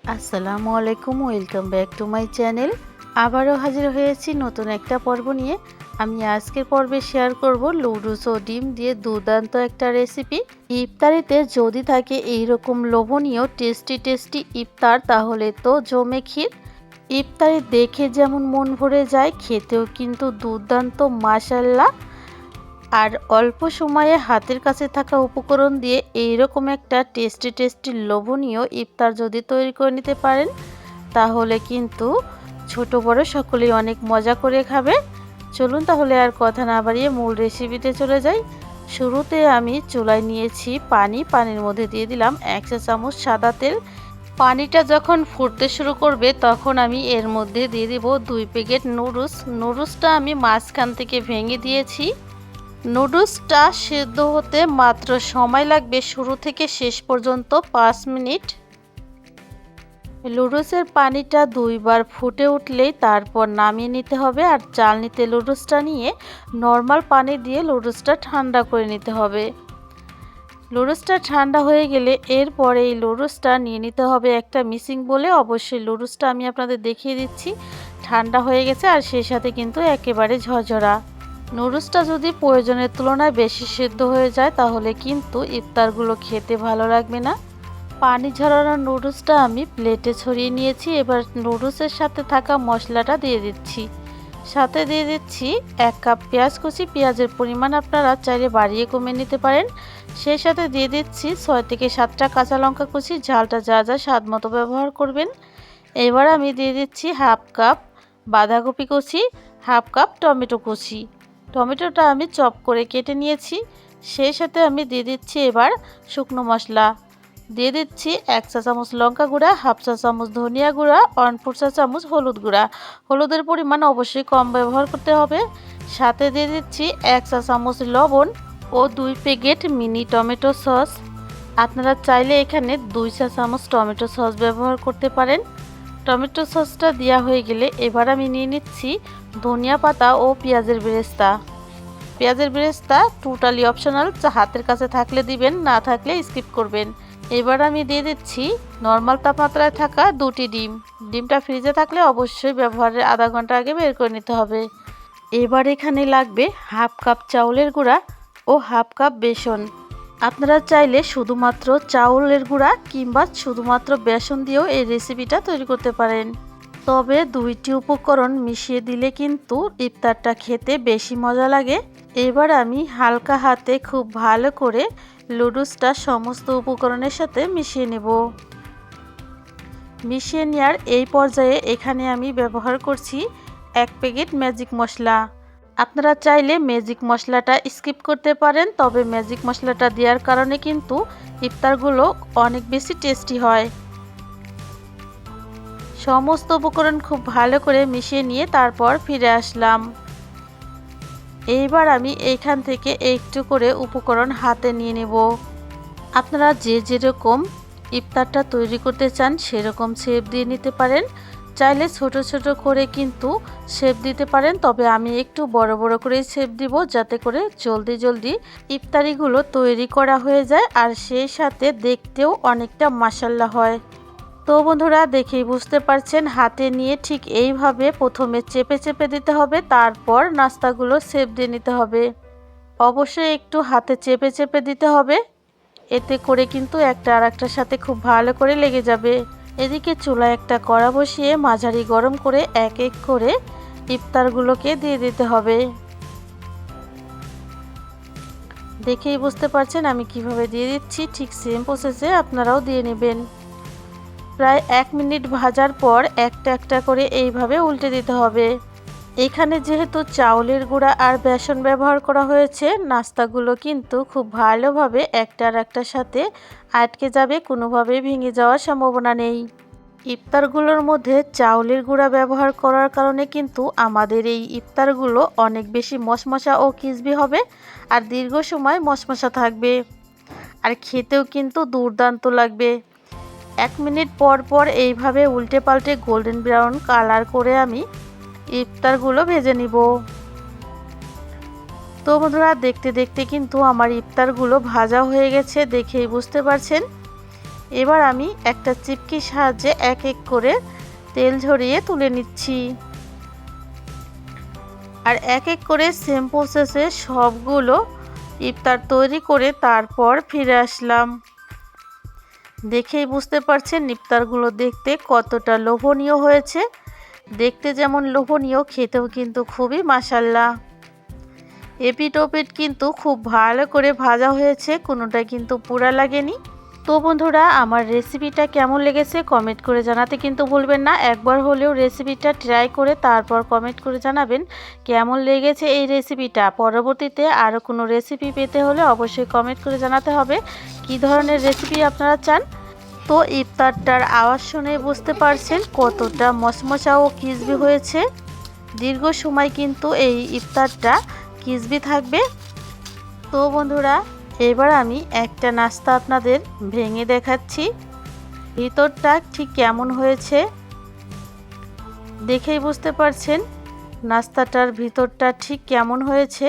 আসসালামু আলাইকুম, welcome back to my channel. আবারও হাজির হয়েছি নতুন একটা পর্ব নিয়ে। আমি আজকের পর্বে শেয়ার করব লুডুস ও ডিম দিয়ে দুর্দান্ত একটা রেসিপি। ইফতারিতে যদি থাকে এইরকম লোভনীয় টেস্টি টেস্টি ইফতার, তাহলে তো জমে ক্ষীর। ইফতারি দেখে যেমন মন ভরে যায়, খেতেও কিন্তু দুর্দান্ত মাশাল্লাহ। আর অল্প সময়ে হাতের কাছে থাকা উপকরণ দিয়ে এইরকম একটা টেস্টি টেস্টি লোভনীয় ইফতার যদি তৈরি করে নিতে পারেন, তাহলে কিন্তু ছোট বড় সকলেই অনেক মজা করে খাবে। চলুন তাহলে আর কথা না বাড়িয়ে মূল রেসিপিতে চলে যাই। শুরুতে আমি চুলায় নিয়েছি পানির মধ্যে দিয়ে দিলাম 1 চা চামচ সাদা তেল। পানিটা যখন ফুটতে শুরু করবে তখন আমি এর মধ্যে দিয়ে দিব 2 প্যাকেট নুডলসটা আমি মাঝখান থেকে ভেঙে দিয়েছি। নুডলসটা সেদ্ধ হতে মাত্র সময় লাগবে শুরু থেকে শেষ পর্যন্ত 5 মিনিট। নুডলসের পানিটা 2 বার ফুটে উঠলেই তারপর নামিয়ে নিতে হবে। আর চালনিতে নুডলসটা নিয়ে নর্মাল পানি দিয়ে নুডলসটা ঠান্ডা করে নিতে হবে। নুডলসটা ঠান্ডা হয়ে গেলে এরপরে এই নুডলসটা নিয়ে নিতে হবে একটা মিক্সিং বলে। অবশ্যই নুডলসটা আমি আপনাদের দেখিয়ে দিচ্ছি ঠান্ডা হয়ে গেছে, আর সেই সাথে কিন্তু একেবারে ঝরঝরা। নুডলসটা যদি প্রয়োজনের তুলনায় বেশি সেদ্ধ হয়ে যায়, তাহলে কিন্তু ইফতারগুলো খেতে ভালো লাগবে না। পানি ঝরানো নুডলসটা আমি প্লেটে ছড়িয়ে নিয়েছি। এবার নুডলসের সাথে থাকা মশলাটা দিয়ে দিচ্ছি। সাথে দিয়ে দিচ্ছি 1 কাপ পেঁয়াজ কুচি। পেঁয়াজের পরিমাণ আপনারা চাইলে বাড়িয়ে কমিয়ে নিতে পারেন। সেই সাথে দিয়ে দিচ্ছি 6 থেকে 7টা কাঁচা লঙ্কা কুচি। ঝালটা যা যা স্বাদ মতো ব্যবহার করবেন। এবার আমি দিয়ে দিচ্ছি 1/2 কাপ বাঁধাকপি কুচি, 1/2 কাপ টমেটো কুচি। টমেটোটা আমি চপ করে কেটে নিয়েছি। সেই সাথে আমি দিয়ে দিচ্ছি এবার শুকনো মশলা। দিয়ে দিচ্ছি 1 চা চামচ লঙ্কা গুঁড়া, 1/2 চা চামচ ধনিয়া গুঁড়া, 1/4 চা চামচ হলুদ গুঁড়া। হলুদের পরিমাণ অবশ্যই কম ব্যবহার করতে হবে। সাথে দিয়ে দিচ্ছি 1 চা চামচ লবণ ও 2 প্যাকেট মিনি টমেটো সস। আপনারা চাইলে এখানে 2 চা চামচ টমেটো সস ব্যবহার করতে পারেন। টমেটো সসটা দেওয়া হয়ে গেলে এবার আমি নিয়ে নিচ্ছি ধনিয়া পাতা ও পেঁয়াজের বেরেস্তা। পেঁয়াজের বেরেস্তা টোটালি অপশনাল, হাতের কাছে থাকলে দিবেন, না থাকলে স্কিপ করবেন। এবার আমি দিয়ে দিচ্ছি নর্মাল তাপমাত্রায় থাকা 2টি ডিম। ডিমটা ফ্রিজে থাকলে অবশ্যই ব্যবহারের আধা ঘন্টা আগে বের করে নিতে হবে। এবার এখানে লাগবে 1/2 কাপ চাউলের গুঁড়া ও 1/2 কাপ বেসন। আপনারা চাইলে শুধুমাত্র চাউলের গুঁড়া কিংবা শুধুমাত্র বেসন দিয়েও এই রেসিপিটা তৈরি করতে পারেন। তবে 2টি উপকরণ মিশিয়ে দিলে কিন্তু ইফতারটা খেতে বেশি মজা লাগে। এবার আমি হালকা হাতে খুব ভালো করে নুডলসটা সমস্ত উপকরণের সাথে মিশিয়ে নেব। মিশিয়ে নেওয়ার এই পর্যায়ে এখানে আমি ব্যবহার করছি 1 প্যাকেট ম্যাজিক মশলা। আপনারা চাইলে ম্যাজিক মশলাটা স্কিপ করতে পারেন, তবে ম্যাজিক মশলাটা দেওয়ার কারণে কিন্তু ইফতারগুলো অনেক বেশি টেস্টি হয়। সমস্ত উপকরণ খুব ভালো করে মিশিয়ে নিয়ে তারপর ফিরে আসলাম। এইবার আমি এইখান থেকে একটু করে উপকরণ হাতে নিয়ে নেব। আপনারা যে যেরকম ইফতারটা তৈরি করতে চান সেরকম শেপ দিয়ে নিতে পারেন। চাইলে ছোট ছোট করে কিন্তু শেপ দিতে পারেন, তবে আমি একটু বড় বড় করেই শেপ দিব, যাতে করে জলদি জলদি ইফতারিগুলো তৈরি করা হয়ে যায়, আর সেই সাথে দেখতেও অনেকটা মাশাল্লাহ হয়। তো বন্ধুরা, দেখেই বুঝতে পারছেন, হাতে নিয়ে ঠিক এইভাবে প্রথমে চেপে চেপে দিতে হবে, তারপর নাস্তাগুলো শেপ দিয়ে নিতে হবে। অবশ্যই একটু হাতে চেপে চেপে দিতে হবে, এতে করে কিন্তু একটা আর একটার সাথে খুব ভালো করে লেগে যাবে। এদিকে চুলায় একটা কড়া বসিয়ে মাঝারি গরম করে এক এক করে ইফতারগুলোকে দিয়ে দিতে হবে। দেখেই বুঝতে পারছেন আমি কিভাবে দিয়ে দিচ্ছি, ঠিক সেম প্রসেসে আপনারাও দিয়ে নেবেন। প্রায় 1 মিনিট ভাজার পর একটা একটা করে এইভাবে উল্টে দিতে হবে। এখানে যেহেতু চাউলের গুঁড়া আর বেসন ব্যবহার করা হয়েছে, নাস্তাগুলো কিন্তু খুব ভালোভাবে একটা আর একটার সাথে আটকে যাবে, কোনোভাবেই ভেঙে যাওয়ার সম্ভাবনা নেই। ইফতারগুলোর মধ্যে চাউলের গুঁড়া ব্যবহার করার কারণে কিন্তু আমাদের এই ইফতারগুলো অনেক বেশি মশমশা ও ক্রিসপি হবে, আর দীর্ঘ সময় মশমশা থাকবে, আর খেতেও কিন্তু দুর্দান্ত লাগবে। 1 মিনিট পর পর এইভাবে উল্টে পাল্টে গোল্ডেন ব্রাউন কালার করে আমি ইফতারগুলো ভেজে নিব। তো বন্ধুরা, দেখতে দেখতে কিন্তু আমার ইফতারগুলো ভাজা হয়ে গেছে, দেখেই বুঝতে পারছেন। এবার আমি একটা চিপকির সাহায্যে এক এক করে তেল ঝরিয়ে তুলে নিচ্ছি। আর এক এক করে সেম প্রসেসে সবগুলো ইফতার তৈরি করে তারপর ফিরে আসলাম। দেখেই বুঝতে পারছেন ইফতারগুলো দেখতে কতটা লোভনীয় হয়েছে। দেখতে যেমন লোভনীয়, খেতেও কিন্তু খুবই মাশাআল্লাহ। এপিট ওপিট কিন্তু খুব ভালো করে ভাজা হয়েছে, কোনোটা কিন্তু পোড়া লাগেনি। তো বন্ধুরা, আমার রেসিপিটা কেমন লেগেছে কমেন্ট করে জানাতে কিন্তু ভুলবেন না। একবার হলেও রেসিপিটা ট্রাই করে তারপর কমেন্ট করে জানাবেন কেমন লেগেছে এই রেসিপিটা। পরবর্তীতে আরও কোনো রেসিপি পেতে হলে অবশ্যই কমেন্ট করে জানাতে হবে কী ধরনের রেসিপি আপনারা চান। তো ইফতারটার আওয়াজ শুনে বুঝতে পারছেন কতটা মচমচা ও ক্রিসপি হয়েছে। দীর্ঘ সময় কিন্তু এই ইফতারটা ক্রিসপি থাকবে। তো বন্ধুরা, এবার আমি একটা নাস্তা আপনাদের ভেঙে দেখাচ্ছি, ভিতরটা ঠিক কেমন হয়েছে দেখেই বুঝতে পারছেন নাস্তাটার ভিতরটা ঠিক কেমন হয়েছে।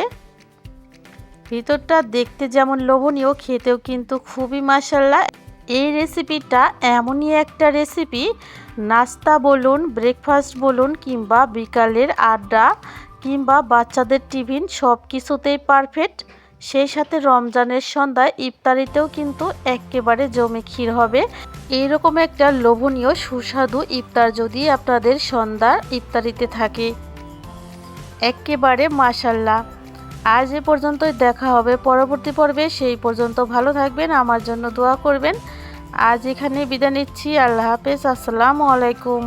ভিতরটা দেখতে যেমন লোভনীয়, খেতেও কিন্তু খুবই মাশাআল্লাহ। এই রেসিপিটা এমনই একটা রেসিপি, নাস্তা বলুন, ব্রেকফাস্ট বলুন, কিংবা বিকালের আড্ডা কিংবা বাচ্চাদের টিফিন সব কিছুতেই পারফেক্ট। সেই সাথে রমজানের সন্ধ্যায় ইফতারিতেও কিন্তু একেবারে জমে ক্ষীর হবে। এইরকম একটা লোভনীয় সুস্বাদু ইফতার যদি আপনাদের সন্ধ্যার ইফতারিতে থাকে, একেবারে মাশাআল্লাহ। আজ এ পর্যন্তই, দেখা হবে পরবর্তী পর্বে। সেই পর্যন্ত ভালো থাকবেন, আমার জন্য দোয়া করবেন। আজ এখানে বিদায় নিচ্ছি। আল্লাহ হাফেজ। আসসালামু আলাইকুম।